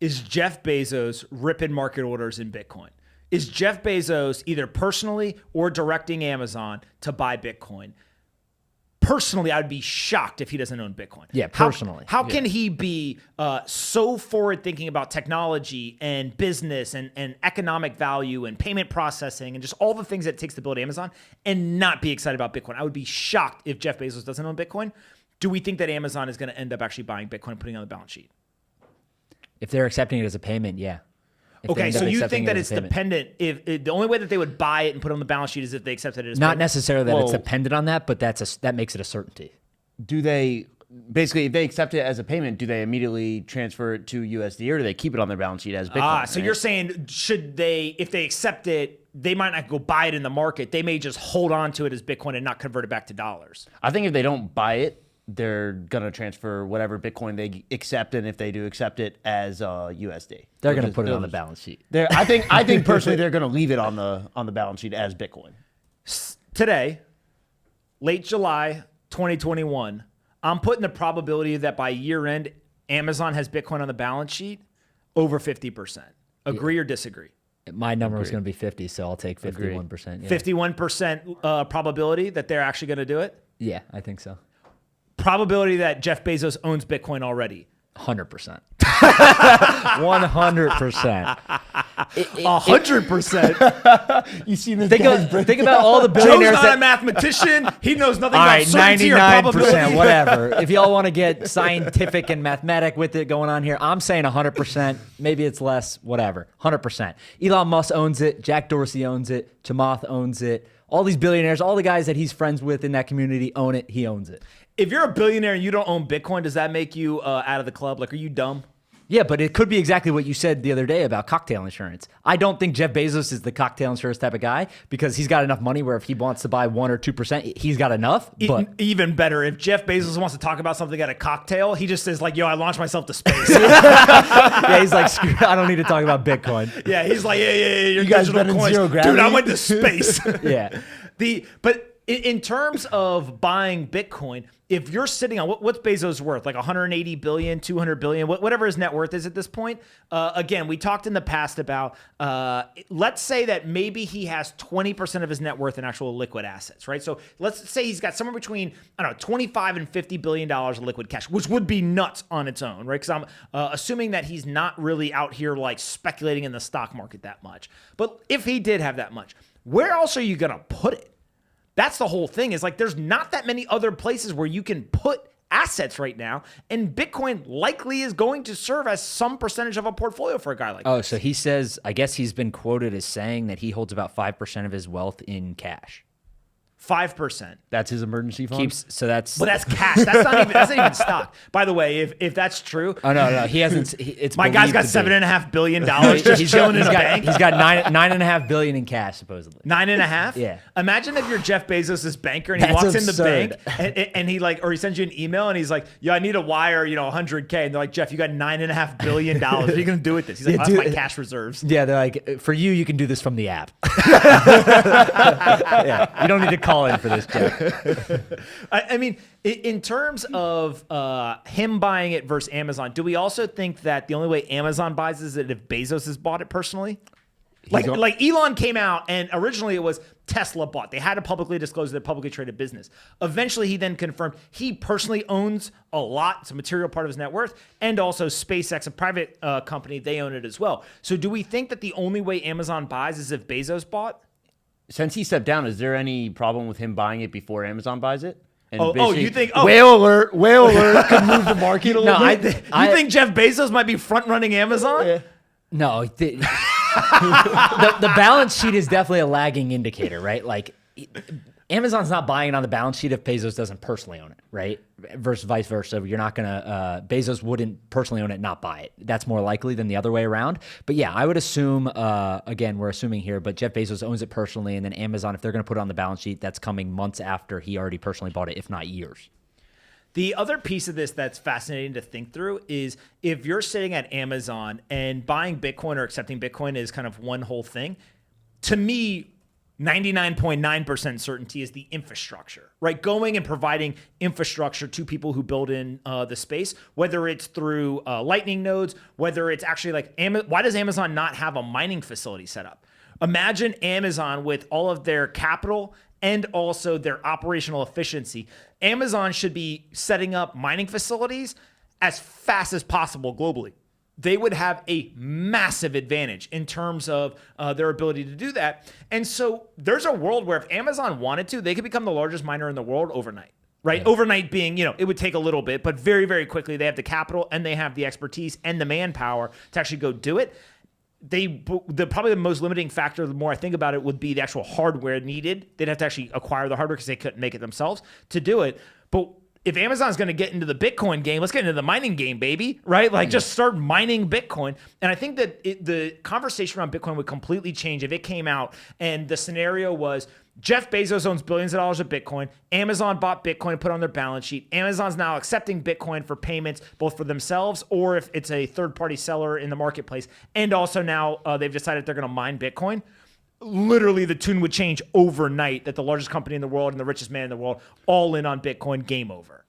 is Jeff Bezos ripping market orders in Bitcoin? Is Jeff Bezos either personally or directing Amazon to buy Bitcoin? Personally, I'd be shocked if he doesn't own Bitcoin. Yeah, personally. How can he be so forward thinking about technology and business and economic value and payment processing and just all the things that it takes to build Amazon and not be excited about Bitcoin? I would be shocked if Jeff Bezos doesn't own Bitcoin. Do we think that Amazon is going to end up actually buying Bitcoin and putting it on the balance sheet? If they're accepting it as a payment, yeah. Okay, so you think that it's dependent. If the only way that they would buy it and put it on the balance sheet is if they accepted it as not payment? necessarily that it's dependent on that, but that makes it a certainty. Do they basically, if they accept it as a payment, do they immediately transfer it to USD or do they keep it on their balance sheet as Bitcoin? So you're saying if they accept it, they might not go buy it in the market. They may just hold on to it as Bitcoin and not convert it back to dollars. I think if they don't buy it, they're gonna transfer whatever Bitcoin they accept, and if they do accept it as USD, They're gonna put it on the balance sheet. I think personally they're gonna leave it on the balance sheet as Bitcoin. Today, late July 2021, I'm putting the probability that by year end, Amazon has Bitcoin on the balance sheet over 50%. Agree or disagree? My number was going to be 50, so I'll take 51%. Yeah. 51% probability that they're actually going to do it? Yeah, I think so. Probability that Jeff Bezos owns Bitcoin already? 100%. 100%. 100%. You see this? Think about all the billionaires. Joe's not a mathematician. He knows nothing all about right, certainty or 99%, probability. whatever. If y'all want to get scientific and mathematic with it going on here, I'm saying 100%. Maybe it's less, whatever. 100%. Elon Musk owns it. Jack Dorsey owns it. Chamath owns it. All these billionaires, all the guys that he's friends with in that community own it. He owns it. If you're a billionaire and you don't own Bitcoin, does that make you out of the club? Like, are you dumb? Yeah, but it could be exactly what you said the other day about cocktail insurance. I don't think Jeff Bezos is the cocktail insurance type of guy because he's got enough money where if he wants to buy 1 or 2%, he's got enough. But even better, if Jeff Bezos wants to talk about something at a cocktail, he just says like, yo, I launched myself to space. yeah, he's like, screw, I don't need to talk about Bitcoin. Yeah, he's like, yeah, your you guys digital been in coins. zero gravity? Dude, I went to space. Yeah. But in terms of buying Bitcoin, if you're sitting on what's Bezos worth, like 180 billion, 200 billion, whatever his net worth is at this point. Again, we talked in the past about, let's say that maybe he has 20% of his net worth in actual liquid assets, right? So let's say he's got somewhere between, I don't know, 25 and $50 billion of liquid cash, which would be nuts on its own, right? Because I'm assuming that he's not really out here like speculating in the stock market that much. But if he did have that much, where else are you going to put it? That's the whole thing is like there's not that many other places where you can put assets right now. And Bitcoin likely is going to serve as some percentage of a portfolio for a guy like this. Oh, so he says, I guess he's been quoted as saying that he holds about 5% of his wealth in cash. 5%. That's his emergency fund. So that's. But that's cash. That's not even stock. By the way, if that's true. Oh no, he hasn't. It's my guy's got $7.5 billion just chilling in a bank. He's got $9.5 billion in cash supposedly. 9.5. Yeah. Imagine if you're Jeff Bezos' banker and he That's walks in the absurd. bank and he like, or he sends you an email and he's like, yo, I need a wire, $100K. And they're like, Jeff, you got $9.5 billion. What are you gonna do with this? He's like, that's my cash reserves. Yeah, they're like, for you can do this from the app. Yeah, you don't need to call in for this, Jeff. I mean, in terms of him buying it versus Amazon, do we also think that the only way Amazon buys is that if Bezos has bought it personally? Like Elon came out and originally it was Tesla bought. They had to publicly disclose their publicly traded business. Eventually, he then confirmed he personally owns a lot. It's a material part of his net worth. And also SpaceX, a private company, they own it as well. So do we think that the only way Amazon buys is if Bezos bought? Since he stepped down, is there any problem with him buying it before Amazon buys it? And you think whale alert could move the market a little bit? You think Jeff Bezos might be front running Amazon? Yeah. No, the balance sheet is definitely a lagging indicator, right? Like Amazon's not buying it on the balance sheet if Bezos doesn't personally own it, right? Versus vice versa. You're not going to, Bezos wouldn't personally own it, not buy it. That's more likely than the other way around. But yeah, I would assume, again, we're assuming here, but Jeff Bezos owns it personally. And then Amazon, if they're going to put it on the balance sheet, that's coming months after he already personally bought it, if not years. The other piece of this that's fascinating to think through is if you're sitting at Amazon and buying Bitcoin or accepting Bitcoin is kind of one whole thing, to me, 99.9% certainty is the infrastructure, right? Going and providing infrastructure to people who build in the space, whether it's through lightning nodes, whether it's actually like, why does Amazon not have a mining facility set up? Imagine Amazon with all of their capital and also their operational efficiency. Amazon should be setting up mining facilities as fast as possible globally. They would have a massive advantage in terms of their ability to do that. And so there's a world where if Amazon wanted to, they could become the largest miner in the world overnight, right? Yeah. Overnight being, it would take a little bit, but very, very quickly they have the capital and they have the expertise and the manpower to actually go do it. Probably the most limiting factor, the more I think about it, would be the actual hardware needed. They'd have to actually acquire the hardware because they couldn't make it themselves to do it. But if Amazon's going to get into the Bitcoin game, let's get into the mining game, baby, right? Like just start mining Bitcoin. And I think that the conversation around Bitcoin would completely change if it came out and the scenario was Jeff Bezos owns billions of dollars of Bitcoin. Amazon bought Bitcoin, put it on their balance sheet. Amazon's now accepting Bitcoin for payments, both for themselves or if it's a third-party seller in the marketplace. And also now they've decided they're going to mine Bitcoin. Literally, the tune would change overnight that the largest company in the world and the richest man in the world all in on Bitcoin, game over.